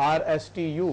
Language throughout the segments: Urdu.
RSTU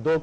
2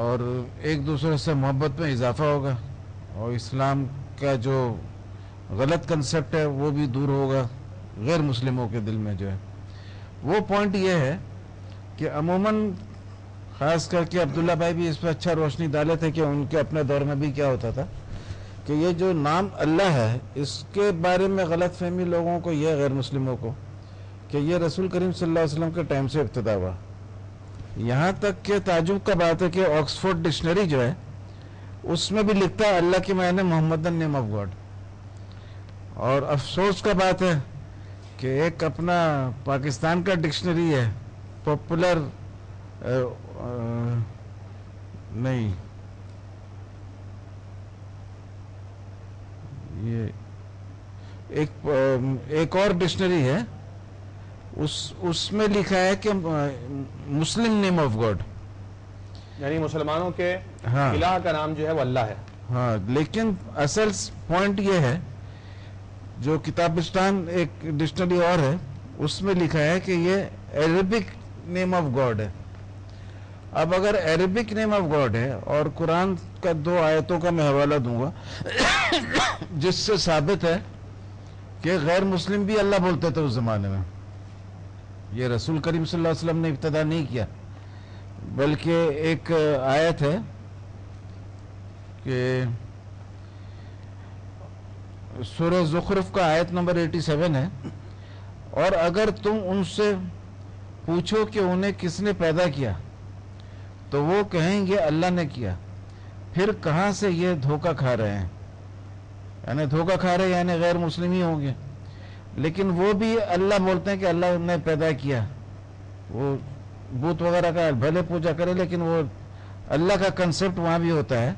اور ایک دوسرے سے محبت میں اضافہ ہوگا اور اسلام کا جو غلط کنسپٹ ہے وہ بھی دور ہوگا غیر مسلموں کے دل میں جو ہے. وہ پوائنٹ یہ ہے کہ عموماً خاص کر کے عبداللہ بھائی بھی اس پہ اچھا روشنی ڈالے تھے کہ ان کے اپنے دور میں بھی کیا ہوتا تھا کہ یہ جو نام اللہ ہے اس کے بارے میں غلط فہمی لوگوں کو یہ غیر مسلموں کو کہ یہ رسول کریم صلی اللہ علیہ وسلم کے ٹائم سے ابتدا ہوا. یہاں تک کہ تعجب کا بات ہے کہ آکسفورڈ ڈکشنری جو ہے اس میں بھی لکھتا ہے اللہ کے معنی محمد نیم آف گاڈ. اور افسوس کا بات ہے کہ ایک اپنا پاکستان کا ڈکشنری ہے پاپولر نہیں یہ ایک اور ڈکشنری ہے اس میں لکھا ہے کہ مسلم نیم آف گاڈ یعنی مسلمانوں کے ہاں الہ کا نام جو ہے وہ اللہ ہے. ہاں لیکن اصل پوائنٹ یہ ہے جو کتابستان ایک ڈکشنری اور ہے اس میں لکھا ہے کہ یہ عربک نیم آف گاڈ ہے. اب اگر عربک نیم آف گاڈ ہے اور قرآن کا 2 آیتوں کا میں حوالہ دوں گا جس سے ثابت ہے کہ غیر مسلم بھی اللہ بولتے تھے اس زمانے میں. یہ رسول کریم صلی اللہ علیہ وسلم نے ابتدا نہیں کیا بلکہ ایک آیت ہے کہ سورہ زخرف کا آیت نمبر 87 ہے اور اگر تم ان سے پوچھو کہ انہیں کس نے پیدا کیا تو وہ کہیں گے اللہ نے کیا پھر کہاں سے یہ دھوکہ کھا رہے ہیں. یعنی دھوکہ کھا رہے یعنی غیر مسلم ہی ہوں گے لیکن وہ بھی اللہ بولتے ہیں کہ اللہ نے پیدا کیا. وہ بت وغیرہ کا بھلے پوجا کرے لیکن وہ اللہ کا کنسپٹ وہاں بھی ہوتا ہے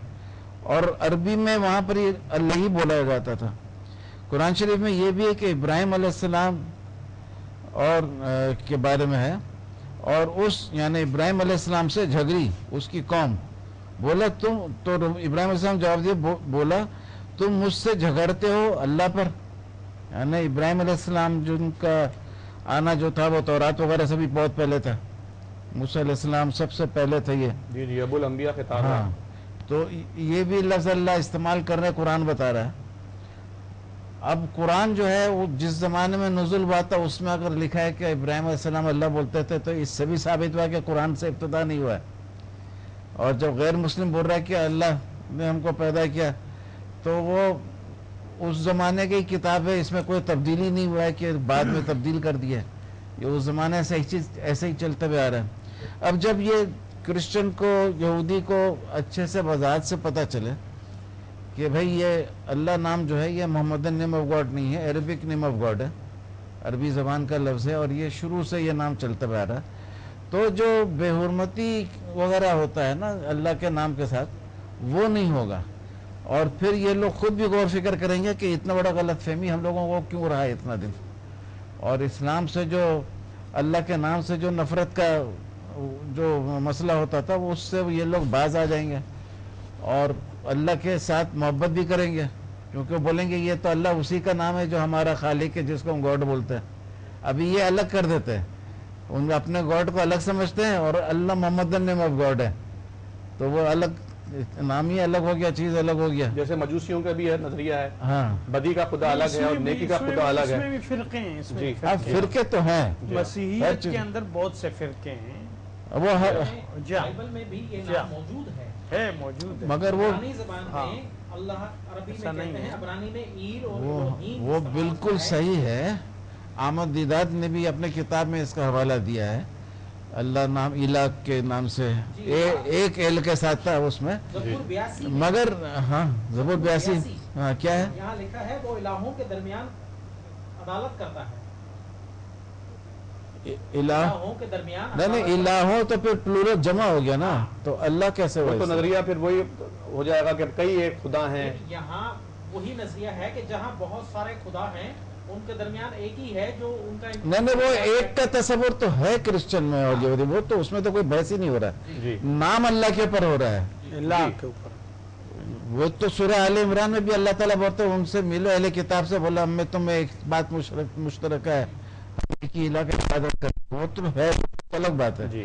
اور عربی میں وہاں پر ہی اللہ ہی بولا جاتا تھا. قرآن شریف میں یہ بھی ہے کہ ابراہیم علیہ السلام اور کے بارے میں ہے اور اس یعنی ابراہیم علیہ السلام سے جھگڑی اس کی قوم بولا تم تو ابراہیم علیہ السلام جواب دیا بولا تم مجھ سے جھگڑتے ہو اللہ پر. یعنی ابراہیم علیہ السلام جن کا آنا جو تھا وہ تورات وغیرہ سے بھی بہت پہلے تھا. موسیٰ علیہ السلام سب سے پہلے تھے یہ. جی ابو الانبیاء خطاب ہے. ہاں تو یہ بھی لفظ اللہ استعمال کر رہے قرآن بتا رہا ہے. اب قرآن جو ہے وہ جس زمانے میں نزول ہوا تھا اس میں اگر لکھا ہے کہ ابراہیم علیہ السلام اللہ بولتے تھے تو اس سے بھی ثابت ہوا کہ قرآن سے ابتدا نہیں ہوا ہے. اور جب غیر مسلم بول رہا ہے کہ اللہ نے ہم کو پیدا کیا تو وہ اس زمانے کی کتاب ہے اس میں کوئی تبدیلی نہیں ہوا ہے کہ بعد میں تبدیل کر دیا ہے. یہ اس زمانے سے ایسے ہی چلتے ہوئے آ رہا ہے. اب جب یہ کرسچن کو یہودی کو اچھے سے وضاحت سے پتہ چلے کہ بھئی یہ اللہ نام جو ہے یہ محمد نیم آف گاڈ نہیں ہے عربک نیم آف گاڈ ہے عربی زبان کا لفظ ہے اور یہ شروع سے یہ نام چلتا ہوا آ رہا ہے تو جو بے حرمتی وغیرہ ہوتا ہے نا اللہ کے نام کے ساتھ وہ نہیں ہوگا. اور پھر یہ لوگ خود بھی غور فکر کریں گے کہ اتنا بڑا غلط فہمی ہم لوگوں کو کیوں رہا ہے اتنا دن اور اسلام سے جو اللہ کے نام سے جو نفرت کا جو مسئلہ ہوتا تھا وہ اس سے یہ لوگ باز آ جائیں گے اور اللہ کے ساتھ محبت بھی کریں گے کیونکہ بولیں گے یہ تو اللہ اسی کا نام ہے جو ہمارا خالق ہے جس کو ہم گاڈ بولتے ہیں. ابھی یہ الگ کر دیتے ہیں ان اپنے گاڈ کو الگ سمجھتے ہیں اور اللہ محمد نیم آف گاڈ ہے تو وہ الگ نام ہی الگ ہو گیا چیز الگ ہو گیا. جیسے مجوسیوں کا بھی نظریہ ہے ہاں بدی کا خدا الگ ہے اور نیکی کا خدا الگ ہے. اس میں بھی فرقے ہیں جی اب فرقے تو ہیں مسیحیت کے اندر بہت سے فرقے ہیں وہ بائبل میں بھی یہ نام موجود ہے موجود ہے مگر وہ عبرانی زبان میں اللہ عربی میں کہتے ہیں عبرانی میں ایر اور الوہیم وہ بالکل صحیح ہے. احمد دیدات نے بھی اپنے کتاب میں اس کا حوالہ دیا ہے اللہ نام الہ کے نام سے ایک ایل کے ساتھ تھا اس میں زبور 82 مگر ہاں زبور 82 ہاں کیا ہے یہاں لکھا ہے وہ الہوں کے درمیان عدالت کرتا ہے الہوں کے درمیان نہیں الہوں تو پھر پلورل جمع ہو گیا نا تو اللہ کیسے وہ تو نظریہ پھر وہی ہو جائے گا کہ کئی ایک خدا ہیں. یہاں وہی نظریہ ہے کہ جہاں بہت سارے خدا ہیں ان کے درمیان ایک ہی ہے جو ان کا نہیں وہ ایک کا تصور تو ہے کرسچن میں اور یہودی وہ تو اس میں تو کوئی بحث ہی نہیں ہو رہا ہے. جی نام اللہ کے اوپر ہو رہا ہے اللہ کے اوپر. وہ تو سورہ آل عمران میں بھی اللہ تعالیٰ بولتے ہیں ان سے ملو اہل کتاب سے بولا ہمیں تمہیں ایک بات مشترکہ ہے کہ الہ کی عبادت کریں وہ تو ہے الگ بات ہے. جی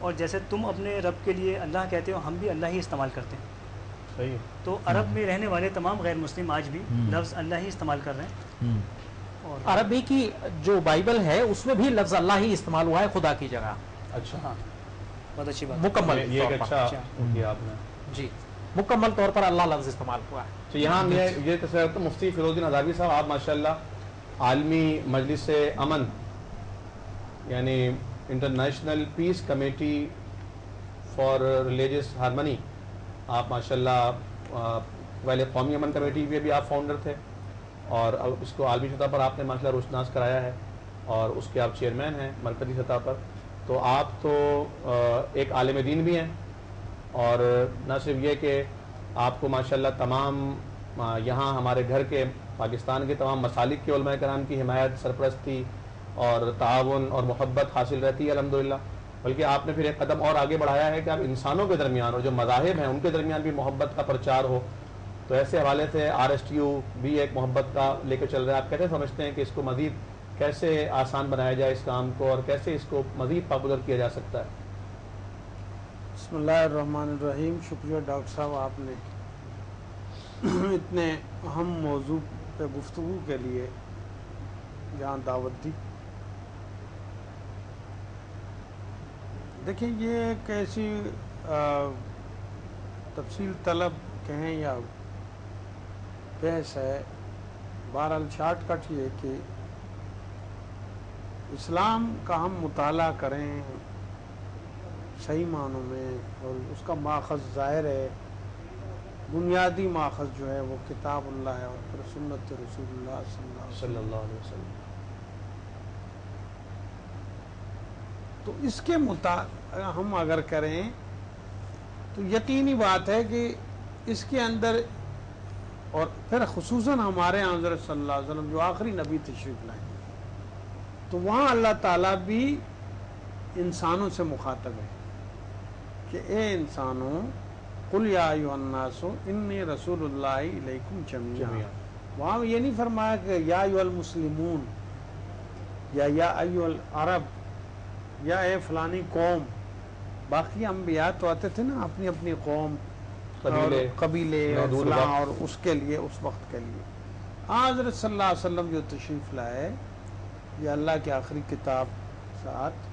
اور جیسے تم اپنے رب کے لیے اللہ کہتے ہو، ہم بھی اللہ ہی استعمال کرتے ہیں. صحیح ہے. تو عرب میں رہنے والے تمام غیر مسلم آج بھی لفظ اللہ ہی استعمال کر رہے ہیں. اور عربی کی جو بائبل ہے اس میں بھی لفظ اللہ ہی استعمال ہوا ہے خدا کی جگہ. اچھا، ہاں، بہت اچھی بات. مکمل یہ طور ایک پر. اچھا کیا آپ نے. جی، مکمل طور پر اللہ لفظ استعمال ہوا ہے. تو یہاں میں یہ تصویر کرتا ہوں مفتی فیروز الدین ہزاروی صاحب، آپ ماشاءاللہ عالمی مجلس امن یعنی international peace committee for religious harmony, آپ ماشاءاللہ پہلے قومی امن کمیٹی کے بھی آپ فاؤنڈر تھے اور اب اس کو عالمی سطح پر آپ نے ماشاءاللہ روشناس کرایا ہے اور اس کے آپ چیئرمین ہیں مرکزی سطح پر. تو آپ تو ایک عالم دین بھی ہیں اور نہ صرف یہ کہ آپ کو ماشاءاللہ تمام یہاں ہمارے گھر کے پاکستان کے تمام مسالک کے علماء کرام کی حمایت، سرپرستی اور تعاون اور محبت حاصل رہتی ہے الحمدللہ، بلکہ آپ نے پھر ایک قدم اور آگے بڑھایا ہے کہ اب انسانوں کے درمیان اور جو مذاہب ہیں ان کے درمیان بھی محبت کا پرچار ہو. تو ایسے حوالے سے RSTU بھی ایک محبت کا لے کے چل رہا ہے. آپ کیسے سمجھتے ہیں کہ اس کو مزید کیسے آسان بنایا جائے اس کام کو اور کیسے اس کو مزید پاپولر کیا جا سکتا ہے؟ بسم اللہ الرحمن الرحیم. شکریہ ڈاکٹر صاحب، آپ نے اتنے اہم موضوع پہ گفتگو کے لیے یہاں دعوت دی. دیکھیں، یہ ایک ایسی تفصیل طلب کہیں یا بحث ہے. بہرحال شارٹ کٹ یہ کہ اسلام کا ہم مطالعہ کریں صحیح معنوں میں، اور اس کا ماخذ ظاہر ہے، بنیادی ماخذ جو ہے وہ کتاب اللہ ہے اور پھر سنت رسول اللہ صلی اللہ علیہ وسلم. تو اس کے مطابق ہم اگر کریں تو یقینی بات ہے کہ اس کے اندر، اور پھر خصوصاً ہمارے حضرت صلی اللہ علیہ وسلم جو آخری نبی تشریف لائے، تو وہاں اللہ تعالیٰ بھی انسانوں سے مخاطب ہے کہ اے انسانوں، قل یا ایھا الناس انی رسول اللہ الیکم جمیعا. وہاں یہ نہیں فرمایا کہ یا ایھا المسلمون یا ایھا العرب یا اے فلانی قوم. باقی انبیاء تو آتے تھے نا اپنی اپنی قوم، قبیلے اور فلاں اور اس کے لیے اس وقت کے لیے. حضرت صلی اللہ علیہ وسلم جو تشریف لائے، یہ اللہ کی آخری کتاب ساتھ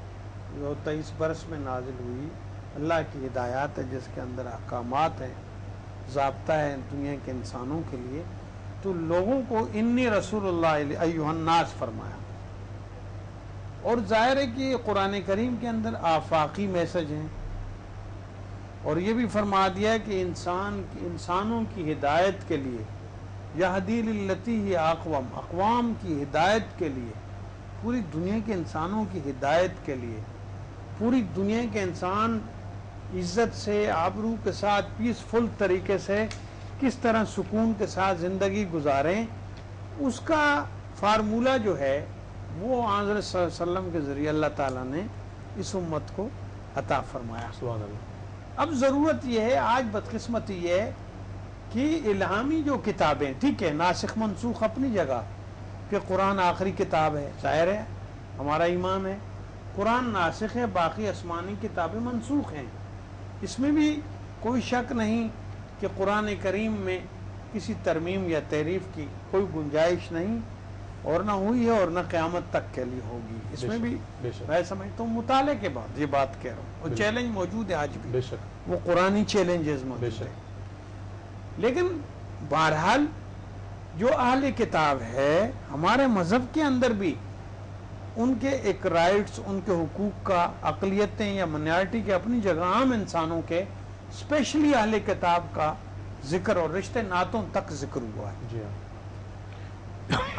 جو 23 برس میں نازل ہوئی، اللہ کی ہدایات ہے جس کے اندر احکامات ہیں، ضابطہ ہے دنیا کے انسانوں کے لیے. تو لوگوں کو انی رسول اللہ ایھا الناس فرمایا. اور ظاہر ہے کہ قرآن کریم کے اندر آفاقی میسج ہیں، اور یہ بھی فرما دیا کہ انسانوں کی ہدایت کے لیے، یہدی للتی ہی اقوم، اقوام کی ہدایت کے لیے، پوری دنیا کے انسانوں کی ہدایت کے لیے، پوری دنیا کے انسان عزت سے، آبرو کے ساتھ، پیسفل طریقے سے کس طرح سکون کے ساتھ زندگی گزاریں، اس کا فارمولہ جو ہے وہ حضرت صلی اللہ علیہ وسلم کے ذریعے اللہ تعالیٰ نے اس امت کو عطا فرمایا. سبحان اللہ. اب ضرورت یہ ہے، آج بدقسمتی یہ ہے کہ الہامی جو کتابیں، ٹھیک ہے ناسخ منسوخ اپنی جگہ، کہ قرآن آخری کتاب ہے، ظاہر ہے ہمارا ایمان ہے قرآن ناسخ ہے، باقی آسمانی کتابیں منسوخ ہیں. اس میں بھی کوئی شک نہیں کہ قرآن کریم میں کسی ترمیم یا تحریف کی کوئی گنجائش نہیں، اور نہ ہوئی ہے اور نہ قیامت تک کے لیے ہوگی. اس میں بھی میں سمجھتا ہوں مطالعے کے بعد یہ بات کہہ رہا ہوں، اور چیلنج موجود ہے آج بھی، وہ قرآنی چیلنجز موجود ہیں. لیکن بہرحال جو اہل کتاب ہے ہمارے مذہب کے اندر بھی ان کے ایک رائٹس، ان کے حقوق کا، اقلیتیں یا منارٹی کے اپنی جگہ، عام انسانوں کے، اسپیشلی اہل کتاب کا ذکر اور رشتے ناتوں تک ذکر ہوا ہے. جی ہاں.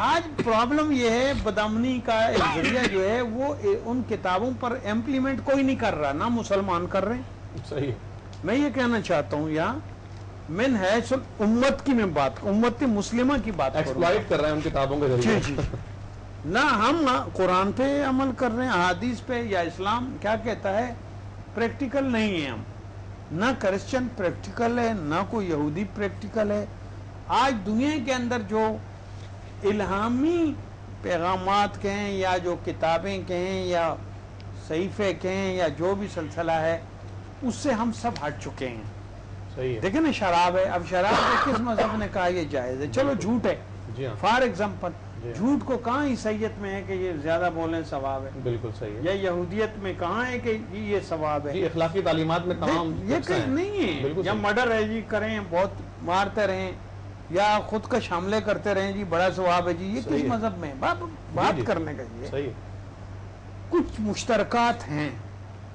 آج پرابلم یہ ہے، بدامنی کا ایک ذریعہ جو ہے وہ ان کتابوں پر امپلیمنٹ کوئی نہیں کر رہا، نہ مسلمان کر رہے ہیں. صحیح. میں یہ کہنا چاہتا ہوں یہاں من حیث امت کی میں بات، امت مسلمہ کی بات ایکسپلائٹ کر رہے ہیں ان کتابوں کے ذریعے. جی نہ ہم قرآن پہ عمل کر رہے ہیں، احادیث پہ، یا اسلام کیا کہتا ہے پریکٹیکل نہیں ہے. ہم نہ کرسچن پریکٹیکل ہے، نہ کوئی یہودی پریکٹیکل ہے. آج دنیا کے اندر جو الہامی پیغامات کہیں یا جو کتابیں کہیں یا صحیفے کہیں یا جو بھی سلسلہ ہے اس سے ہم سب ہٹ چکے ہیں. صحیح ہے. دیکھیں نا شراب ہے, اب شراب کو کس مذہب نے کہا یہ جائز ہے؟ چلو جھوٹ ہے, جی ہاں فار ایگزامپل جی ہاں. جھوٹ کو کہاں عیسائیت میں ہے کہ یہ زیادہ بولیں ثواب ہے, بالکل صحیح ہے. یا یہودیت میں کہاں ہے کہ یہ ثواب ہے؟ جی اخلاقی تعلیمات میں تمام یہ کہیں نہیں ہے. بالکل یا صحیح. مرڈر ہے جی, کریں بہت مارتے رہیں, یا خودکش حملے کرتے رہیں جی, بڑا ثواب ہے جی. یہ صحیح کس ہے. مذہب میں بات جی. کرنے کا یہ صحیح ہے. کچھ مشترکات ہیں,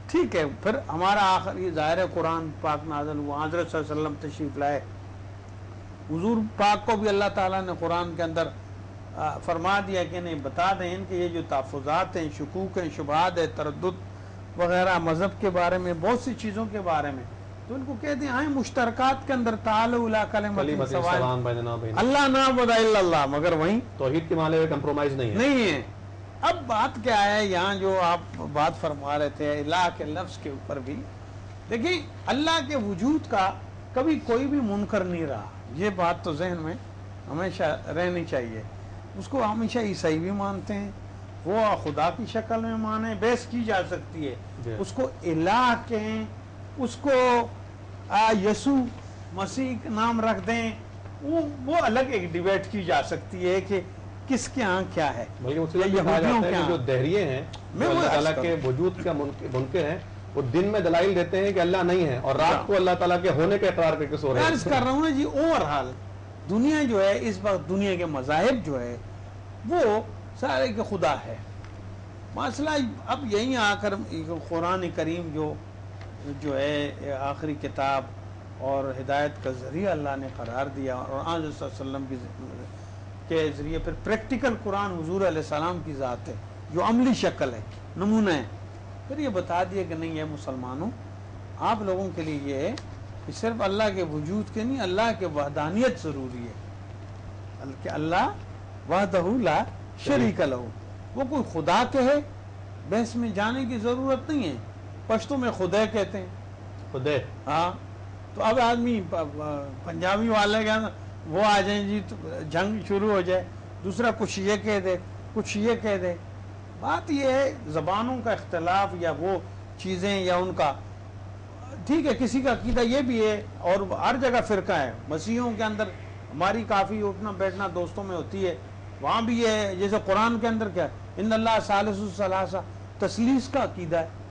ٹھیک ہے. پھر ہمارا آخری ظاہر ہے قرآن پاک نازل ہوا, حضرت صلی اللہ علیہ وسلم تشریف لائے, حضور پاک کو بھی اللہ تعالیٰ نے قرآن کے اندر فرما دیا کہ نہیں بتا دیں کہ یہ جو تحفظات ہیں, شکوک ہیں, شبہات ہے, تردد وغیرہ مذہب کے بارے میں, بہت سی چیزوں کے بارے میں, تو ان کو کہتے ہیں مشترکات کے اندر تعالوا الی کلمۃ سواء, اللہ نعبد الا اللہ, مگر وہیں توحید کے معاملے میں کمپرومائز نہیں ہے. نہیں ہے. اب بات کیا ہے یہاں جو آپ بات فرما رہے تھے الہ کے لفظ کے اوپر بھی, دیکھیں اللہ کے وجود کا کبھی کوئی بھی منکر نہیں رہا, یہ بات تو ذہن میں ہمیشہ رہنی چاہیے. اس کو ہمیشہ عیسائی بھی مانتے ہیں, وہ خدا کی شکل میں مانے, بحث کی جا سکتی ہے. اس کو الہ کہیں, اس کو یسوع مسیح نام رکھ دیں, وہ الگ ایک ڈیبیٹ کی جا سکتی ہے کہ کس کے ہاں کیا ہے. بلکہ مجھ سے یہ کہا جاتا ہے کہ جو دہریے ہیں جو اللہ تعالیٰ کے وجود کا منکر ہیں, وہ دن میں دلائل دیتے ہیں کہ اللہ نہیں ہے, اور رات کو اللہ تعالیٰ کے ہونے کا اقرار کر کے سو رہے ہیں. عرض کر رہا ہوں جی, اوورحال دنیا جو ہے اس وقت, دنیا کے مذاہب جو ہے وہ سارے کے خدا ہے. مسئلہ اب یہیں آ کر قرآن کریم جو ہے آخری کتاب اور ہدایت کا ذریعہ اللہ نے قرار دیا, اور آن صلی اللہ علیہ وسلم کے ذریعے پھر پریکٹیکل قرآن حضور علیہ السلام کی ذات ہے جو عملی شکل ہے, نمونہ ہے. پھر یہ بتا دیا کہ نہیں ہے مسلمانوں, آپ لوگوں کے لیے یہ ہے کہ صرف اللہ کے وجود کے نہیں, اللہ کے وحدانیت ضروری ہے, کہ اللہ وحدہ لا شریک لہ, وہ کوئی خدا کہے, بحث میں جانے کی ضرورت نہیں ہے. پشتو میں خدے کہتے ہیں, خدے, ہاں. تو اب آدمی پنجابی والے کا وہ آ جائیں جی تو جنگ شروع ہو جائے, دوسرا کچھ یہ کہہ دے, کچھ یہ کہہ دے. بات یہ ہے زبانوں کا اختلاف یا وہ چیزیں یا ان کا, ٹھیک ہے, کسی کا عقیدہ یہ بھی ہے, اور ہر جگہ فرقہ ہے. مسیحیوں کے اندر ہماری کافی اٹھنا بیٹھنا دوستوں میں ہوتی ہے, وہاں بھی یہ ہے. جیسے قرآن کے اندر کیا ہے, ان اللہ ثالث الثلاثہ, تثلیث کا عقیدہ ہے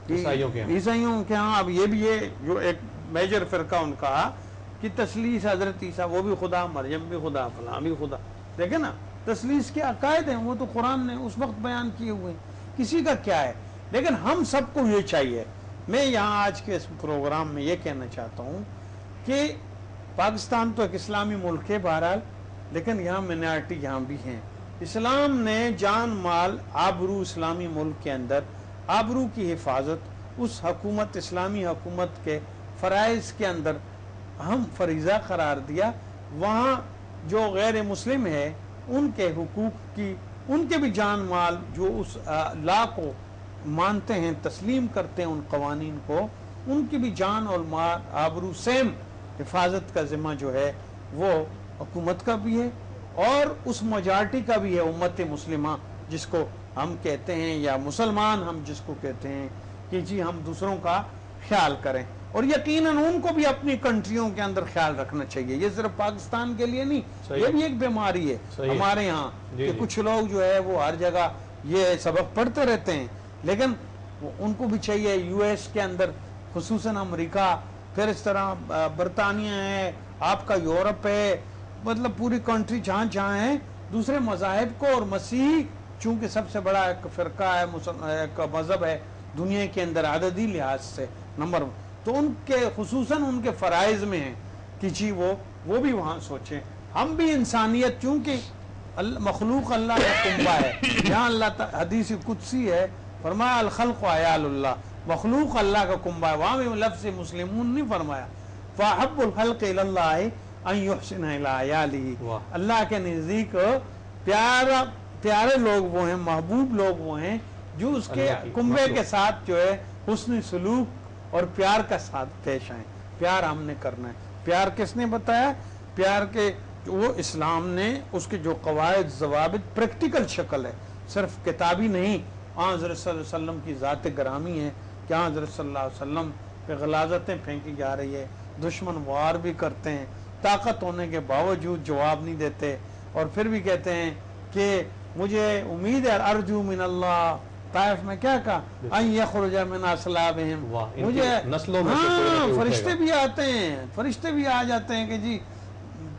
عیسائیوں کے ہاں. اب یہ بھی ہے جو ایک میجر فرقہ ان کا کہ تثلیث, حضرت عیسیٰ وہ بھی خدا, مریم بھی خدا, فلاں بھی خدا. دیکھیں نا تثلیث کے عقائد ہیں, وہ تو قرآن نے اس وقت بیان کیے ہوئے ہیں, کسی کا کیا ہے. لیکن ہم سب کو یہ چاہیے. میں یہاں آج کے اس پروگرام میں یہ کہنا چاہتا ہوں کہ پاکستان تو ایک اسلامی ملک ہے بہرحال, لیکن یہاں مینارٹی یہاں بھی ہیں. اسلام نے جان مال آبرو اسلامی ملک کے اندر آبرو کی حفاظت, اس حکومت اسلامی حکومت کے فرائض کے اندر ہم فریضہ قرار دیا. وہاں جو غیر مسلم ہے ان کے حقوق کی, ان کے بھی جان مال جو اس لا کو مانتے ہیں, تسلیم کرتے ہیں ان قوانین کو, ان کی بھی جان اور مال آبرو سیم حفاظت کا ذمہ جو ہے وہ حکومت کا بھی ہے, اور اس میجارٹی کا بھی ہے, امت مسلمہ جس کو ہم کہتے ہیں, یا مسلمان ہم جس کو کہتے ہیں, کہ جی ہم دوسروں کا خیال کریں. اور یقیناً ان کو بھی اپنی کنٹریوں کے اندر خیال رکھنا چاہیے. یہ صرف پاکستان کے لیے نہیں, یہ بھی ایک بیماری ہے ہمارے یہاں کہ کچھ لوگ جو ہے وہ ہر جگہ یہ سبق پڑھتے رہتے ہیں, لیکن ان کو بھی چاہیے یو ایس کے اندر خصوصاً امریکہ, پھر اس طرح برطانیہ ہے, آپ کا یورپ ہے, مطلب پوری کنٹری جہاں جہاں ہے, دوسرے مذاہب کو, اور مسیحی چونکہ سب سے بڑا ایک فرقہ ہے, ایک مذہب ہے دنیا کے اندر عددی لحاظ سے نمبر, تو ان کے خصوصاً ان کے فرائض میں ہیں کہ جی وہ بھی وہاں سوچیں. ہم بھی انسانیت, چونکہ مخلوق اللہ کا کنبہ ہے, یہاں اللہ حدیث قدسی ہے, فرمایا الخلق عیال اللہ, مخلوق اللہ کا کنبہ ہے. وہاں بھی لفظ مسلمون نہیں فرمایا, فاحب الخلق الی اللہ ان یحسن الی عیالہ, اللہ کے نزدیک پیارے لوگ وہ ہیں, محبوب لوگ وہ ہیں جو اس کے کنبے کے ساتھ جو ہے حسن سلوک اور پیار کا ساتھ پیش آئیں. پیار ہم نے کرنا ہے. پیار کس نے بتایا؟ پیار کے وہ اسلام نے اس کے جو قواعد ضوابط پریکٹیکل شکل ہے, صرف کتابی نہیں, حضرت صلی اللہ علیہ وسلم کی ذات گرامی ہے کہ حضرت صلی اللہ علیہ وسلم پہ غلاظتیں پھینکی جا رہی ہے، دشمن وار بھی کرتے ہیں، طاقت ہونے کے باوجود جواب نہیں دیتے، اور پھر بھی کہتے ہیں کہ مجھے امید ہے ارجو من اللہ، طائف میں کیا کہا ان یخرج من اصلابہم، مجھے نسلوں میں سے کوئی نہ کوئی فرشتے بھی آتے ہیں، فرشتے بھی آ جاتے ہیں کہ جی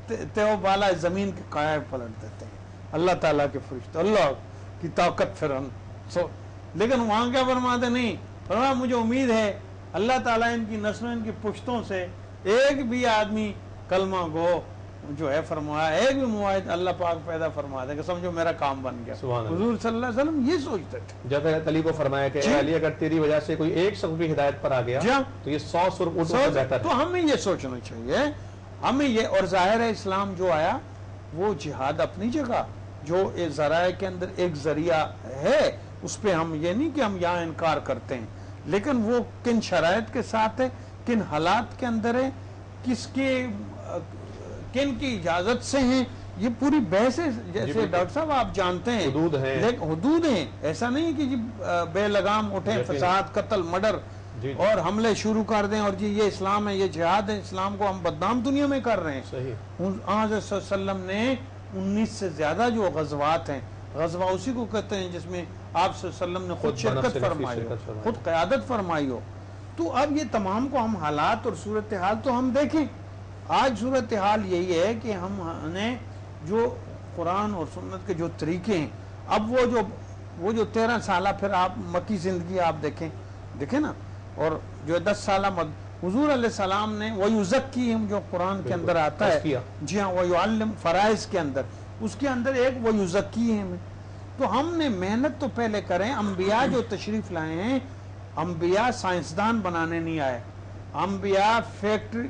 تیو بالا زمین کے قائم پلٹ دیتے ہیں اللہ تعالیٰ کے فرشتے، اللہ کی طاقت پھر لیکن وہاں کیا فرماتے نہیں، فرمایا مجھے امید ہے اللہ تعالیٰ ان کی نسلوں ان کی پشتوں سے ایک بھی آدمی کلمہ گو جو ہے فرمایا، ایک بھی معاہد اللہ پاک پیدا فرما دے کہ سمجھو میرا کام بن گیا۔ حضور صلی اللہ علیہ وسلم یہ سوچتے تھے جب حضرت علی کو فرمایا کہ اے علی اگر تیری وجہ سے کوئی ایک شخص بھی ہدایت پر آ گیا تو یہ 100 سرخ اونٹوں سے بہتر ہے۔ تو ہمیں یہ سوچنا چاہیے، ہمیں یہ، اور ظاہر ہے اسلام جو آیا وہ جہاد اپنی جگہ جو ذرائع کے اندر ایک ذریعہ ہے، اس پہ ہم یہ نہیں کہ ہم یہاں انکار کرتے ہیں، لیکن وہ کن شرائط کے ساتھ ہے، کن حالات کے اندر ہے، کن کی اجازت سے ہیں، یہ پوری بحث ہے۔ جیسے ڈاکٹر صاحب آپ جانتے ہیں حدود ہیں، ایسا نہیں کہ جی بے لگام اٹھیں، فساد، قتل، مرڈر اور حملے شروع کر دیں اور جی یہ اسلام ہے، یہ جہاد ہے، اسلام کو ہم بدنام دنیا میں کر رہے ہیں۔ حضرت صلی اللہ علیہ وسلم نے 19 سے زیادہ جو غزوات ہیں، غزوہ اسی کو کہتے ہیں جس میں آپ صلی اللہ علیہ وسلم نے خود شرکت فرمائی ہو، خود قیادت فرمائی ہو۔ تو اب یہ تمام کو ہم حالات اور صورتحال تو ہم دیکھیں، آج صورتحال یہی ہے کہ ہم نے جو قرآن اور سنت کے جو طریقے ہیں، اب وہ جو 13 سالہ پھر آپ مکی زندگی آپ دیکھیں نا، اور جو 10 سالہ حضور علیہ السلام نے وَيُزَكِّيهِمْ جو قرآن کے اندر آتا ہے، جی ہاں وَيُعَلِّمْ فرائض کے اندر، اس کے اندر ایک وَيُزَكِّيهِمْ، تو ہم نے محنت تو پہلے کریں۔ انبیاء جو تشریف لائے ہیں، انبیاء سائنسدان بنانے نہیں آئے، انبیاء فیکٹری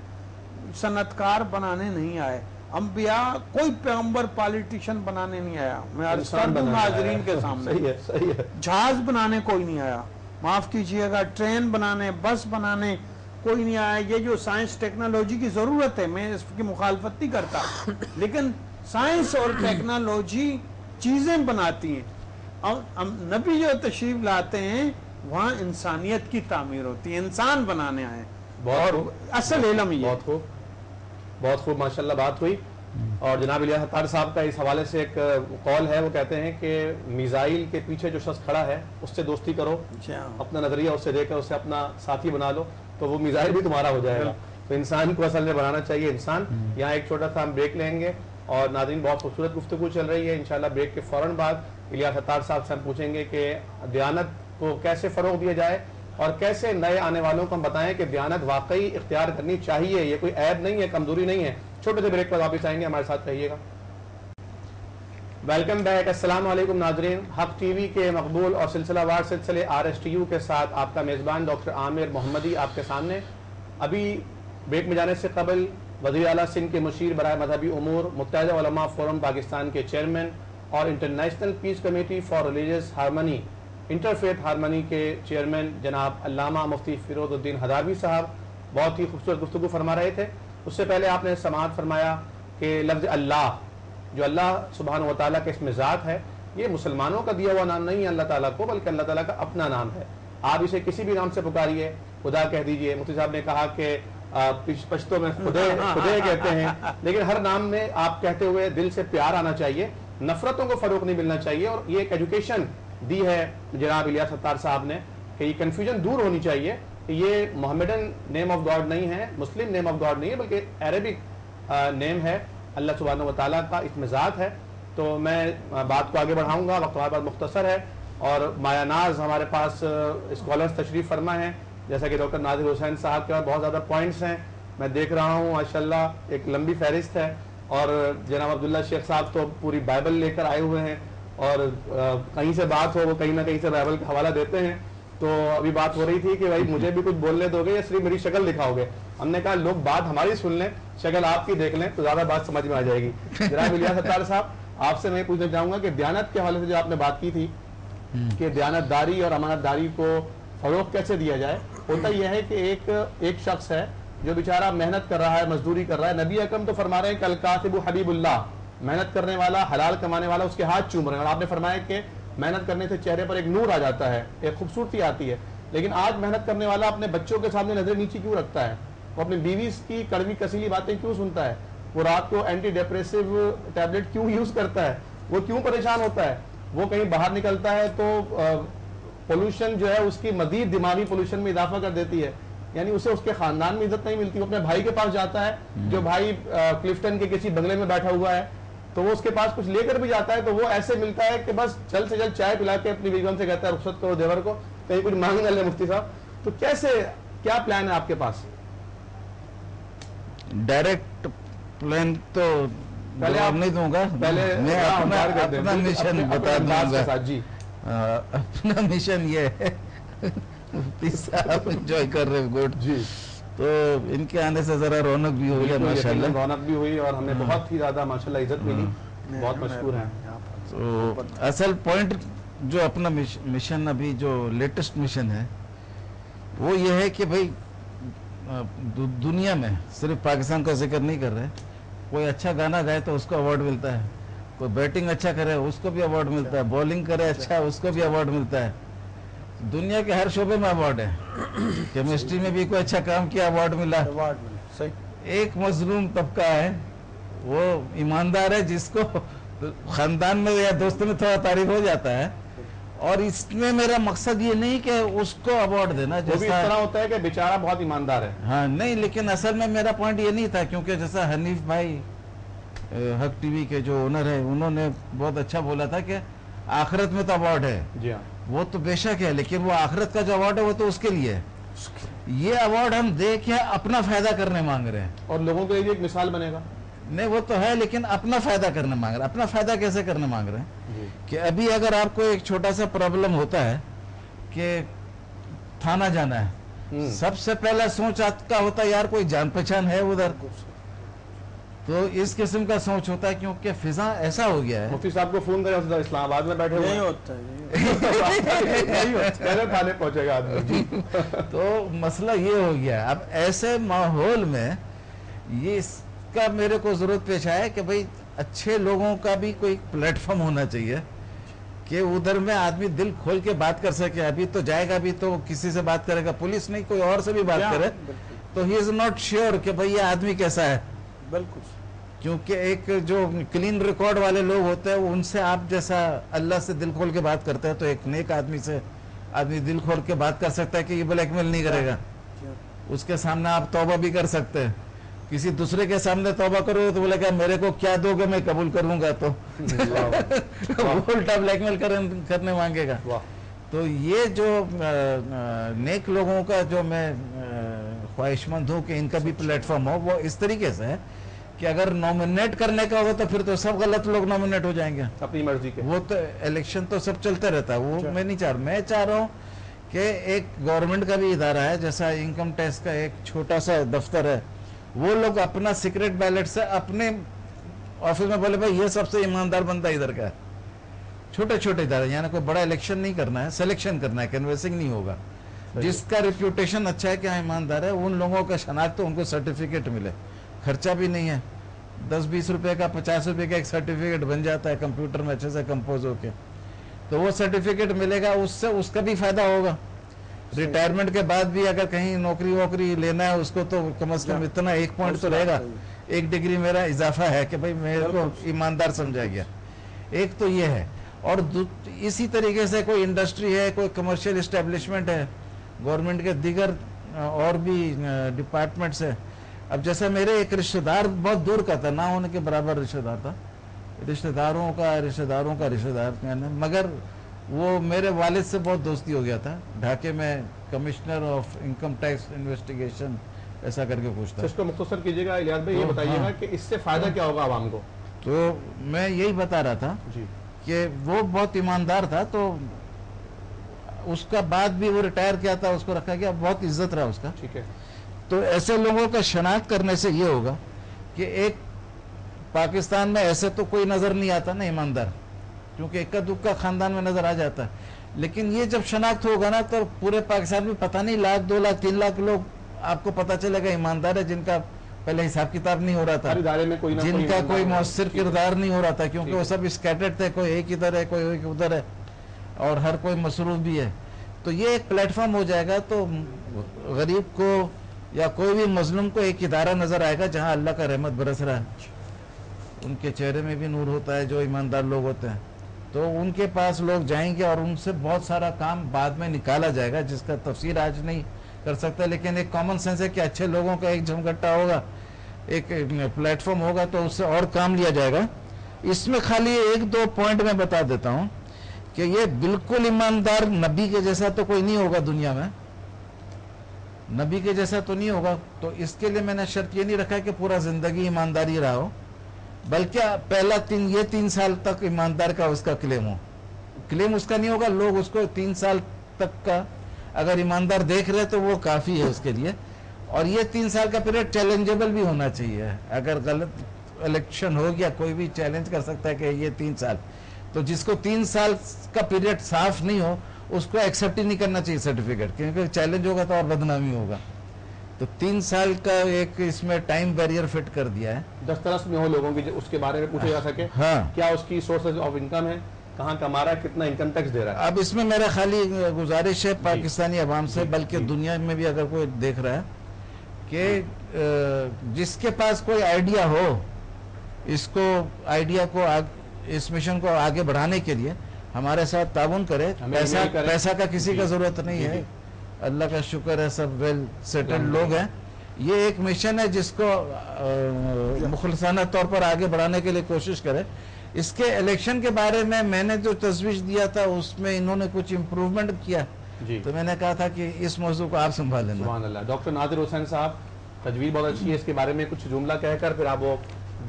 صنعتکار بنانے نہیں آئے، انبیاء کوئی پیغمبر پالیٹیشن بنانے نہیں آیا، میں عرض کر دوں حاضرین کے سامنے، جہاز بنانے کوئی نہیں آیا، معاف کیجئے گا، ٹرین بنانے، بس بنانے کوئی نہیں آیا۔ یہ جو سائنس ٹیکنالوجی کی ضرورت ہے، میں اس کی مخالفت نہیں کرتا، لیکن سائنس اور ٹیکنالوجی چیزیں بناتی ہیں، اور نبی جو تشریف لاتے ہیں وہاں انسانیت کی تعمیر ہوتی ہے، انسان بنانے آئے، اور اصل علم یہ بہت خوب ماشاءاللہ بات ہوئی۔ اور جناب الیاس اتار صاحب کا اس حوالے سے ایک قول ہے، وہ کہتے ہیں کہ میزائل کے پیچھے جو شخص کھڑا ہے اس سے دوستی کرو، اپنا نظریہ اس سے دے کر اسے اپنا ساتھی بنا لو تو وہ میزائل بھی تمہارا ہو جائے گا۔ تو انسان کو اصل میں بنانا چاہیے انسان۔ یہاں ایک چھوٹا سا ہم بریک لیں گے، اور ناظرین بہت خوبصورت گفتگو چل رہی ہے، انشاءاللہ بریک کے فوراً بعد الیاس اتار صاحب سے ہم پوچھیں گے کہ دیانت کو کیسے فروغ دیا جائے، اور کیسے نئے آنے والوں کو ہم بتائیں کہ دیانت واقعی اختیار کرنی چاہیے، یہ کوئی عیب نہیں ہے، کمزوری نہیں ہے۔ چھوٹے سے بریک پر واپس آئیں گے، ہمارے ساتھ رہیے گا۔ ویلکم بیک، السلام علیکم ناظرین، حق ٹی وی کے مقبول اور سلسلہ وار سلسلے RSTU کے ساتھ آپ کا میزبان ڈاکٹر عامر محمدی آپ کے سامنے۔ ابھی بریک میں جانے سے قبل وزیر اعلیٰ سندھ کے مشیر برائے مذہبی امور، متحدہ علماء فورم پاکستان کے چیئرمین اور international peace committee for religious harmony, interfaith harmony کے چیئرمین جناب علامہ مفتی فیروز الدین ہداروی صاحب بہت ہی خوبصورت گفتگو فرما رہے تھے۔ اس سے پہلے آپ نے سماعت فرمایا کہ لفظ اللہ، جو اللہ سبحانہ و تعالیٰ کے اسم ذات ہے، یہ مسلمانوں کا دیا ہوا نام نہیں ہے اللہ تعالیٰ کو، بلکہ اللہ تعالیٰ کا اپنا نام ہے۔ آپ اسے کسی بھی نام سے پکاریے، خدا کہہ دیجئے، مفتی صاحب نے کہا کہ پشتوں میں خدے کہتے ہیں، لیکن ہر نام میں آپ کہتے ہوئے دل سے پیار آنا چاہیے، نفرتوں کو فروغ نہیں ملنا چاہیے، اور یہ ایک ایجوکیشن دی ہے جناب الیاس اتار صاحب نے کہ یہ کنفیوژن دور ہونی چاہیے کہ یہ محمدن نیم آف گاڈ نہیں ہے، مسلم نیم آف گاڈ نہیں ہے، بلکہ عربک نیم ہے، اللہ سبحانہ و تعالیٰ کا اسم ذات ہے۔ تو میں بات کو آگے بڑھاؤں گا، وقت ہمارے پاس مختصر ہے، اور مایا ناز ہمارے پاس اسکالرز تشریف فرما ہیں، جیسا کہ ڈاکٹر ناظر حسین صاحب کے پاس بہت زیادہ پوائنٹس ہیں، میں دیکھ رہا ہوں ماشاءاللہ ایک لمبی فہرست ہے، اور جناب عبداللہ شیخ صاحب تو پوری بائبل لے کر آئے ہوئے ہیں، اور کہیں سے بات ہو وہ کہیں نہ کہیں سے بائبل کا حوالہ دیتے ہیں۔ تو ابھی بات ہو رہی تھی کہ بھائی مجھے بھی کچھ بولنے دو گے یا صرف میری شکل دکھاؤ گے؟ ہم نے کہا لوگ بات ہماری سن لیں، شکل آپ کی دیکھ لیں تو زیادہ بات سمجھ میں آ جائے گی۔ جناب الیاس اتار صاحب، آپ سے میں پوچھنا چاہوں گا کہ دیانت کے حوالے سے جو آپ نے بات کی تھی کہ دیانت داری اور امانت داری کو فروغ کیسے دیا جائے، ہوتا یہ ہے کہ ایک شخص ہے جو بیچارہ محنت کر رہا ہے، مزدوری کر رہا ہے، نبی اکرم تو فرما رہے ہیں کہ الکاتب حبیب اللہ، محنت کرنے والا، حلال کمانے والا اس کے ہاتھ چوم رہے ہیں، اور آپ نے فرمایا کہ محنت کرنے سے چہرے پر ایک نور آ جاتا ہے, ایک خوبصورتی آتی ہے. لیکن آج محنت کرنے والا اپنے بچوں کے سامنے نظریں نیچی کیوں رکھتا ہے, وہ اپنی بیوی کی کڑوی کسیلی باتیں کیوں سنتا ہے, وہ رات کو اینٹی ڈپریسو ٹیبلٹ کیوں یوز کرتا ہے, وہ کیوں پریشان ہوتا ہے, وہ کہیں باہر نکلتا ہے تو پولوشن جو ہے اس کی مزید دماغی پولوشن میں اضافہ کر دیتی ہے, یعنی اسے اس کے خاندان میں عزت نہیں ملتی. وہ اپنے بھائی کے پاس جاتا ہے, جو بھائی کلفٹن کے کسی بنگلے میں بیٹھا ہوا ہے, تو وہ اس کے پاس کچھ لے کر بھی جاتا ہے تو وہ ایسے ملتا ہے کہ بس جلد سے جلد چائے پلا کے اپنی بیگم سے کہتا ہے رخصت کرو دیور کو, کہیں کچھ مانگ نہ لے مفتی صاحب. تو کیسے, کیا پلان ہے آپ کے پاس؟ ڈائریکٹ پلان تو پہلے آپ نہیں دوں گا, پہلے میں اپنا مشن بتا دوں گا. جی اپنا مشن یہ ہے, مفتی صاحب انجوائے کر رہے گڈ جی, تو ان کے آنے سے ذرا رونق بھی ہو گیا ماشاءاللہ, رونق بھی ہوئی اور ہمیں بہت ہی زیادہ ماشاءاللہ عزت ملی, بہت مشکور ہیں. تو اصل پوائنٹ جو اپنا مشن ابھی جو لیٹسٹ مشن ہے وہ یہ ہے کہ بھائی دنیا میں صرف پاکستان کا ذکر نہیں کر رہے, کوئی اچھا گانا گائے تو اس کو ایوارڈ ملتا ہے, کوئی بیٹنگ اچھا کرے اس کو بھی ایوارڈ ملتا ہے, بولنگ کرے اچھا اس کو بھی ایوارڈ ملتا ہے. دنیا کے ہر شعبے میں ایوارڈ ہے, کیمسٹری میں بھی کوئی اچھا کام کیا ایوارڈ ملا. ایک مظلوم طبقہ ہے, وہ ایماندار ہے جس کو خاندان میں یا دوستوں میں تھوڑا تعریف ہو جاتا ہے, اور اس میں میرا مقصد یہ نہیں کہ اس کو ایوارڈ دینا, وہ بھی اس طرح ہوتا ہے کہ بیچارہ بہت ایماندار ہے. ہاں نہیں, لیکن اصل میں میرا پوائنٹ یہ نہیں تھا, کیونکہ جیسا حنیف بھائی حق ٹی وی کے جو اونر ہیں انہوں نے بہت اچھا بولا تھا کہ آخرت میں تو ایوارڈ ہے. جی ہاں, وہ تو بے شک ہے, لیکن وہ آخرت کا جو ایوارڈ ہے وہ تو اس کے لیے ہے. یہ ایوارڈ ہم دے کے اپنا فائدہ کرنے مانگ رہے ہیں, اور لوگوں کے لیے ایک مثال بنے گا. نہیں وہ تو ہے, لیکن اپنا فائدہ کرنے مانگ رہے ہیں. اپنا فائدہ کیسے کرنے مانگ رہے ہیں کہ ابھی اگر آپ کو ایک چھوٹا سا پرابلم ہوتا ہے کہ تھانہ جانا ہے, سب سے پہلا سوچ آپ کا ہوتا ہے یار کوئی جان پہچان ہے ادھر, تو اس قسم کا سوچ ہوتا ہے کیونکہ فضا ایسا ہو گیا ہے. مفتی صاحب کو فون کرے اسلام آباد میں بیٹھے ہوئے تھانے پہنچے گا آدمی. تو مسئلہ یہ ہو گیا, اب ایسے ماحول میں یہ اس کا میرے کو ضرورت پیش آیا کہ بھئی اچھے لوگوں کا بھی کوئی پلیٹ فارم ہونا چاہیے کہ ادھر میں آدمی دل کھول کے بات کر سکے. ابھی تو جائے گا بھی تو کسی سے بات کرے گا, پولیس نہیں کوئی اور سے بھی بات کرے تو ہی از ناٹ شیور کہ بھئی یہ آدمی کیسا ہے. بالکل, کیونکہ ایک جو کلین ریکارڈ والے لوگ ہوتے ہیں ان سے آپ جیسا اللہ سے دل کھول کے بات کرتے ہیں, تو ایک نیک آدمی سے آدمی دل کھول کے بات کر سکتا ہے کہ یہ بلیک میل نہیں کرے گا, اس کے سامنے آپ توبہ بھی کر سکتے ہیں. کسی دوسرے کے سامنے توبہ کرو تو بولے کہ میرے کو کیا دو گے میں قبول کروں گا, تو الٹا بلیک میل کرنے مانگے گا. تو یہ جو نیک لوگوں کا جو میں خواہش مند ہوں کہ ان کا بھی پلیٹ فارم ہو, وہ اس طریقے سے ہے کہ اگر نومینیٹ کرنے کا ہوگا تو پھر تو سب غلط لوگ نومینیٹ ہو جائیں گے اپنی مرضی کے. وہ تو الیکشن تو سب چلتے رہتا ہے, وہ میں نہیں چاہ رہا. میں چاہ رہا ہوں کہ ایک گورنمنٹ کا بھی ادارہ ہے, جیسا انکم ٹیکس کا ایک چھوٹا سا دفتر ہے, وہ لوگ اپنا سیکرٹ بیلٹ سے اپنے آفس میں بولے بھائی یہ سب سے ایماندار بندہ ادھر کا ہے. چھوٹے چھوٹے ادارے, یعنی کوئی بڑا الیکشن نہیں کرنا ہے, سلیکشن کرنا ہے, کنوینسنگ نہیں ہوگا. جس کا ریپیوٹیشن اچھا ہے کہ ہاں ایماندار ہے, ان لوگوں کا شناخت ان کو سرٹیفکیٹ ملے, خرچہ بھی نہیں ہے, 10-20 روپے کا 50 روپے کا ایک سرٹیفکیٹ بن جاتا ہے کمپیوٹر میں اچھے سے کمپوز ہو کے, تو وہ سرٹیفکیٹ ملے گا, اس سے اس کا بھی فائدہ ہوگا. ریٹائرمنٹ کے بعد بھی اگر کہیں نوکری ووکری لینا ہے اس کو تو کم از کم اتنا ایک پوائنٹ تو رہے گا, 1 ڈگری میرا اضافہ ہے کہ بھائی میرے کو ایماندار سمجھا گیا. ایک تو یہ ہے, اور اسی طریقے سے کوئی انڈسٹری ہے, کوئی کمرشل اسٹیبلشمنٹ ہے, گورنمنٹ کے دیگر اور بھی ڈپارٹمنٹس ہے. اب جیسا میرے ایک رشتہ دار بہت دور کا تھا, نہ ہونے کے برابر رشتہ دار تھا, رشتہ داروں کا رشتہ دار, مگر وہ میرے والد سے بہت دوستی ہو گیا تھا. ڈھاکے میں commissioner of income tax investigation ایسا کر کے پوچھتا. اس کو مختصر کیجیے گا الیاس بھائی, یہ بتائیے گا کہ اس سے فائدہ کیا ہوگا عوام کو. تو میں یہی بتا رہا تھا کہ وہ بہت ایماندار تھا, تو اس کا بعد بھی وہ ریٹائر کیا تھا, اس کو رکھا گیا, بہت عزت رہا اس کا. ٹھیک ہے, تو ایسے لوگوں کا شناخت کرنے سے یہ ہوگا کہ ایک پاکستان میں ایسے تو کوئی نظر نہیں آتا نا ایماندار, کیونکہ اکا دکا خاندان میں نظر آ جاتا ہے, لیکن یہ جب شناخت ہوگا نا تو پورے پاکستان میں پتہ نہیں 1 لاکھ 2 لاکھ 3 لاکھ لوگ آپ کو پتہ چلے گا ایماندار ہے, جن کا پہلے حساب کتاب نہیں ہو رہا تھا, جن کا کوئی مؤثر کردار نہیں ہو رہا تھا, کیونکہ وہ سب اسکیٹرڈ تھے, کوئی ایک ادھر ہے کوئی ایک ادھر ہے. اور ہر کوئی مصروف بھی ہے. تو یہ ایک پلیٹ فارم ہو جائے گا تو غریب کو یا کوئی بھی مظلوم کو ایک ادارہ نظر آئے گا جہاں اللہ کا رحمت برس رہا ہے, ان کے چہرے میں بھی نور ہوتا ہے جو ایماندار لوگ ہوتے ہیں. تو ان کے پاس لوگ جائیں گے اور ان سے بہت سارا کام بعد میں نکالا جائے گا جس کا تفسیر آج نہیں کر سکتا, لیکن ایک کامن سینس ہے کہ اچھے لوگوں کا ایک جمگٹا ہوگا, ایک پلیٹ فارم ہوگا تو اس سے اور کام لیا جائے گا. اس میں خالی ایک دو پوائنٹ میں بتا دیتا ہوں کہ یہ بالکل ایماندار نبی کے جیسا تو کوئی نہیں ہوگا دنیا میں, نبی کے جیسا تو نہیں ہوگا. تو اس کے لیے میں نے شرط یہ نہیں رکھا کہ پورا زندگی ایمانداری رہا ہو, بلکہ پہلا 3 سال تک ایماندار کا اس کا کلیم ہو. کلیم اس کا نہیں ہوگا, لوگ اس کو 3 سال تک کا اگر ایماندار دیکھ رہے تو وہ کافی ہے اس کے لیے. اور یہ 3 سال کا پیریڈ چیلنجیبل بھی ہونا چاہیے. اگر غلط الیکشن ہو گیا کوئی بھی چیلنج کر سکتا ہے کہ یہ 3 سال, تو جس کو 3 سال کا پیریڈ صاف نہیں ہو اس کو ایکسیپٹ ہی نہیں کرنا چاہیے سرٹیفکیٹ, کیونکہ چیلنج ہوگا تو اور بدنامی ہوگا. تو 3 سال کا ایک اس میں ٹائم بیریئر فٹ کر دیا ہے. دسترس میں ہو لوگوں کی, اس کے بارے میں پوچھا جا سکے ہاں, کیا اس کی سورسز آف انکم ہے, کہاں کما رہا ہے, کتنا انکم ٹیکس دے رہا ہے. اب اس میں میرا خالی گزارش ہے پاکستانی عوام سے, بلکہ دنیا میں بھی اگر کوئی دیکھ رہا ہے کہ جس کے پاس کوئی آئیڈیا ہو, اس کو آئیڈیا کو اس مشن کو آگے بڑھانے کے لیے ہمارے ساتھ تعاون کرے. پیسہ کا کسی کا ضرورت نہیں ہے, اللہ کا شکر ہے سب ویل سیٹلڈ لوگ ہیں. یہ ایک مشن ہے جس کو مخلصانہ طور پر آگے بڑھانے کے لیے کوشش کرے. اس کے الیکشن کے بارے میں نے جو تجویز دیا تھا اس میں انہوں نے کچھ امپروومنٹ کیا, تو میں نے کہا تھا کہ اس موضوع کو آپ سنبھال لینا. سبحان اللہ. ڈاکٹر نادر حسین صاحب, تجویز بہت اچھی ہے, اس کے بارے میں کچھ جملہ کہہ کر پھر آپ وہ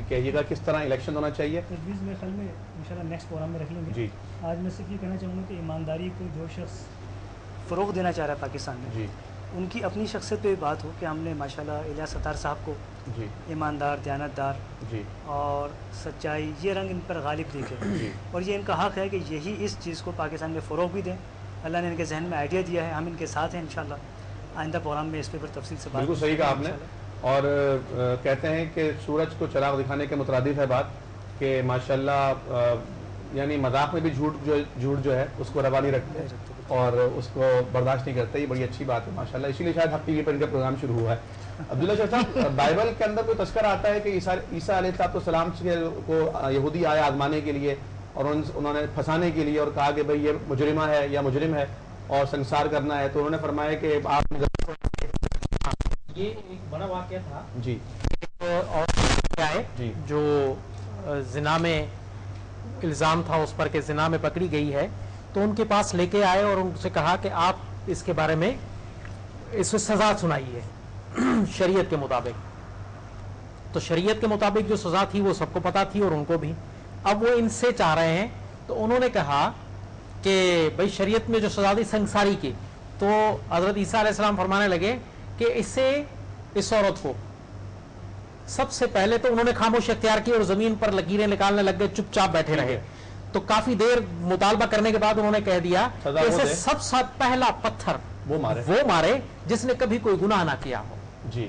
کہیے گا کس طرح الیکشن ہونا چاہیے. تجویز میرے خیال میں انشاءاللہ نیکسٹ پروگرام میں رکھ لیں گے. جی, آج میں صرف یہ کہنا چاہوں گا کہ ایمانداری کو جو شخص فروغ دینا چاہ رہا ہے پاکستان میں, جی, ان کی اپنی شخصیت پہ بات ہو کہ ہم نے ماشاءاللہ الیاس ستار صاحب کو جی, ایماندار, دیانتدار جی, اور سچائی, یہ رنگ ان پر غالب دیکھے, جی, اور یہ ان کا حق ہے کہ یہی اس چیز کو پاکستان میں فروغ بھی دیں. اللہ نے ان کے ذہن میں آئیڈیا دیا ہے, ہم ان کے ساتھ ہیں انشاءاللہ. آئندہ پروگرام میں اس پہ تفصیل سے بات. بالکل صحیح کہا آپ نے. اور کہتے ہیں کہ سورج کو چراغ دکھانے کے مترادف ہے بات کہ ماشاءاللہ یعنی مذاق میں بھی جھوٹ جو ہے اس کو روا نہیں رکھتے اور اس کو برداشت نہیں کرتے. یہ بڑی اچھی بات ہے ماشاءاللہ, اسی لیے شاید حق ٹی وی پر ان کا پروگرام شروع ہوا ہے. عبداللہ شاہ صاحب, بائبل کے اندر کوئی تذکرہ آتا ہے کہ عیسیٰ علیہ السلام کو یہودی آئے آزمانے کے لیے اور انہوں نے پھنسانے کے لیے اور کہا کہ بھئی یہ مجرمہ ہے یا مجرم ہے اور سنسار کرنا ہے, تو انہوں نے فرمایا کہ آپ یہ ایک بڑا واقعہ تھا. جی, اور آئے جی, جو زنا میں الزام تھا اس پر کہ زنا میں پکڑی گئی ہے, تو ان کے پاس لے کے آئے اور ان سے کہا کہ آپ اس کے بارے میں اس کو سزا سنائیے شریعت کے مطابق. تو شریعت کے مطابق جو سزا تھی وہ سب کو پتا تھی اور ان کو بھی. اب وہ ان سے چاہ رہے ہیں, تو انہوں نے کہا کہ بھائی شریعت میں جو سزا دی سنگساری کی, تو حضرت عیسیٰ علیہ السلام فرمانے لگے کہ اس عورت کو سب سے پہلے تو انہوں نے خاموشی اختیار کی اور زمین پر لکیریں نکالنے لگ گئے, چپ چاپ بیٹھے رہے. تو کافی دیر مطالبہ کرنے کے بعد انہوں نے کہہ دیا کہ اسے سب سے پہلا پتھر وہ مارے جس نے کبھی کوئی گناہ نہ کیا ہو. جی,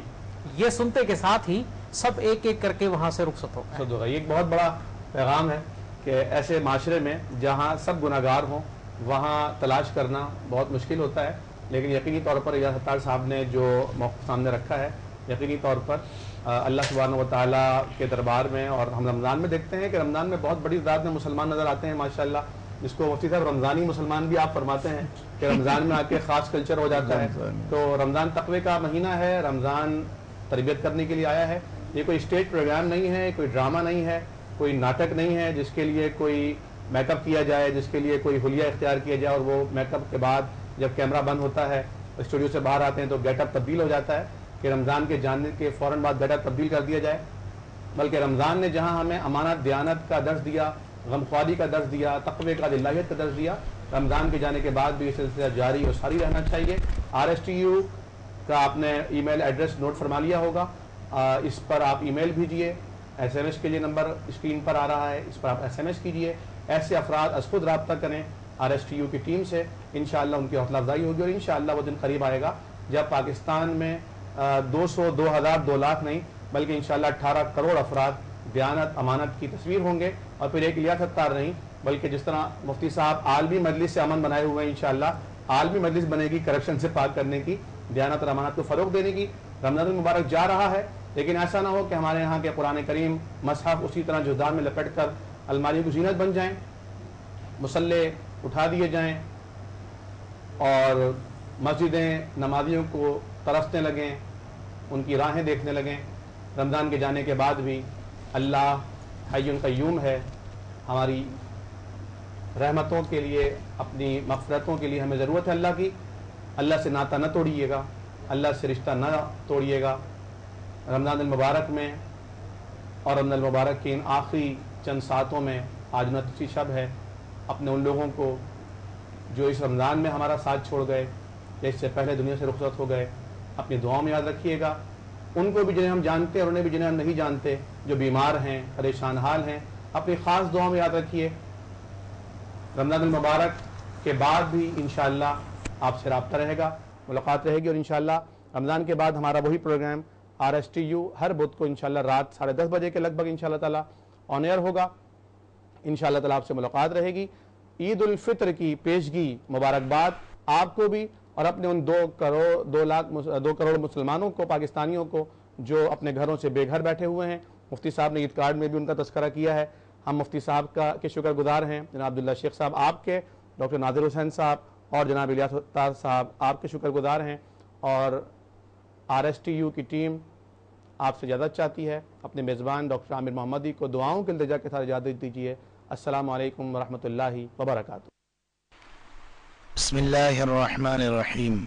یہ سنتے کے ساتھ ہی سب ایک ایک کر کے وہاں سے رخصت ہو گئے. یہ ایک بہت بڑا پیغام ہے کہ ایسے معاشرے میں جہاں سب گناہ گار ہوں وہاں تلاش کرنا بہت مشکل ہوتا ہے, لیکن یقینی طور پر الیاس ستار صاحب نے جو موقف سامنے رکھا ہے, یقینی طور پر اللہ سبحانہ و تعالیٰ کے دربار میں, اور ہم رمضان میں دیکھتے ہیں کہ رمضان میں بہت بڑی تعداد میں مسلمان نظر آتے ہیں ماشاءاللہ, جس کو مفتی صاحب رمضانی مسلمان بھی آپ فرماتے ہیں کہ رمضان میں آ کے خاص کلچر ہو جاتا ہے. تو رمضان تقوی کا مہینہ ہے, رمضان تربیت کرنے کے لیے آیا ہے. یہ کوئی اسٹیج پروگرام نہیں ہے, کوئی ڈرامہ نہیں ہے, کوئی ناٹک نہیں ہے جس کے لیے کوئی میک اپ کیا جائے, جس کے لیے کوئی حلیہ اختیار کیا جائے اور وہ میک اپ کے بعد جب کیمرہ بند ہوتا ہے اسٹوڈیو سے باہر آتے ہیں تو گیٹ اپ تبدیل ہو جاتا ہے کہ رمضان کے جاننے کے فوراً بعد گیٹ اپ تبدیل کر دیا جائے. بلکہ رمضان نے جہاں ہمیں امانت دیانت کا درس دیا, غمخواری کا درس دیا, تقوی کا دلہیت کا درس دیا, رمضان کے جانے کے بعد بھی یہ سلسلہ جاری اور ساری رہنا چاہیے. RSTU کا آپ نے ای میل ایڈریس نوٹ فرما لیا ہوگا, اس پر آپ ای میل بھیجیے. SMS کے لیے نمبر اسکرین پر آ رہا ہے, اس پر آپ SMS کیجیے. ایسے افراد از خود رابطہ کریں RSTU کی ٹیم سے, انشاءاللہ ان کی حوصلہ افزائی ہوگی. اور انشاءاللہ وہ دن قریب آئے گا جب پاکستان میں 200, 2000, 2 لاکھ نہیں بلکہ انشاءاللہ 18 کروڑ افراد دیانت امانت کی تصویر ہوں گے، اور پھر ایک لیاقت کار نہیں بلکہ جس طرح مفتی صاحب عالمی مجلس سے امن بنائے ہوئے ہیں، انشاءاللہ عالمی مجلس بنے گی کرپشن سے پاک کرنے کی، دیانت اور امانت کو فروغ دینے کی۔ رمضان المبارک جا رہا ہے، لیکن ایسا نہ ہو کہ ہمارے یہاں کے قرآن کریم مصحف اسی طرح جدان میں لپٹ کر الماریوں کی زینت بن جائیں، مصلے اٹھا دیے جائیں اور مسجدیں نمازیوں کو ترسنے لگیں، ان کی راہیں دیکھنے لگیں۔ رمضان کے جانے کے بعد بھی اللہ حی قیوم ہے، ہماری رحمتوں کے لیے، اپنی مغفرتوں کے لیے ہمیں ضرورت ہے اللہ کی۔ اللہ سے ناطہ نہ توڑیے گا، اللہ سے رشتہ نہ توڑیے گا۔ رمضان المبارک میں اور رمضان المبارک کے ان آخری چند ساعتوں میں، آج 29 شب ہے، اپنے ان لوگوں کو جو اس رمضان میں ہمارا ساتھ چھوڑ گئے یا اس سے پہلے دنیا سے رخصت ہو گئے، اپنی دعاؤں میں یاد رکھیے گا۔ ان کو بھی جنہیں ہم جانتے ہیں اور انہیں بھی جنہیں ہم نہیں جانتے، جو بیمار ہیں، پریشان حال ہیں، اپنی خاص دعاؤں میں یاد رکھیے۔ رمضان المبارک کے بعد بھی انشاءاللہ آپ سے رابطہ رہے گا، ملاقات رہے گی، اور انشاءاللہ رمضان کے بعد ہمارا وہی پروگرام RSTU ہر بدھ کو انشاءاللہ رات 10:30 بجے کے لگ بھگ انشاءاللہ تعالیٰ آن ایئر ہوگا۔ انشاءاللہ تعالیٰ آپ سے ملاقات رہے گی۔ عید الفطر کی پیشگی مبارکباد آپ کو بھی اور اپنے ان 2 کروڑ مسلمانوں کو، پاکستانیوں کو جو اپنے گھروں سے بے گھر بیٹھے ہوئے ہیں۔ مفتی صاحب نے عید کارڈ میں بھی ان کا تذکرہ کیا ہے، ہم مفتی صاحب کے شکر گزار ہیں، جناب عبداللہ شیخ صاحب آپ کے، ڈاکٹر نادر حسین صاحب اور جناب الیاس اتار صاحب آپ کے شکر گزار ہیں، اور RSTU کی ٹیم آپ سے اجازت چاہتی ہے۔ اپنے میزبان ڈاکٹر عامر محمدی کو دعاؤں کے التجا کے ساتھ اجازت دیجیے۔ السلام علیکم ورحمۃ اللہ وبرکاتہ۔ بسم اللہ الرحمن الرحیم۔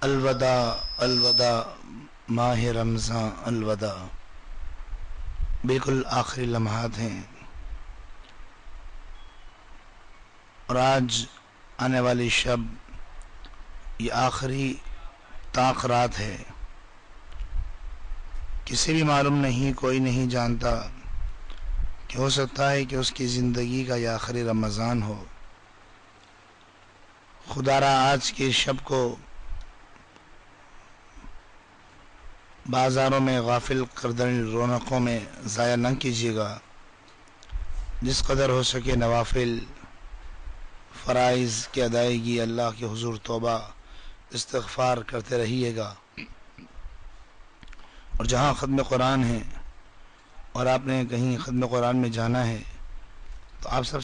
الوداع الوداع ماہ رمضان الوداع، بالکل آخری لمحات ہیں، اور آج آنے والی شب یہ آخری طاق رات ہے۔ کسی بھی معلوم نہیں، کوئی نہیں جانتا کہ ہو سکتا ہے کہ اس کی زندگی کا یہ آخری رمضان ہو۔ خدا را آج کی شب کو بازاروں میں غافل کردن رونقوں میں ضائع نہ کیجیے گا۔ جس قدر ہو سکے نوافل فرائض کی ادائیگی، اللہ کے حضور توبہ استغفار کرتے رہیے گا۔ اور جہاں ختم قرآن ہے اور آپ نے کہیں ختم قرآن میں جانا ہے تو آپ سب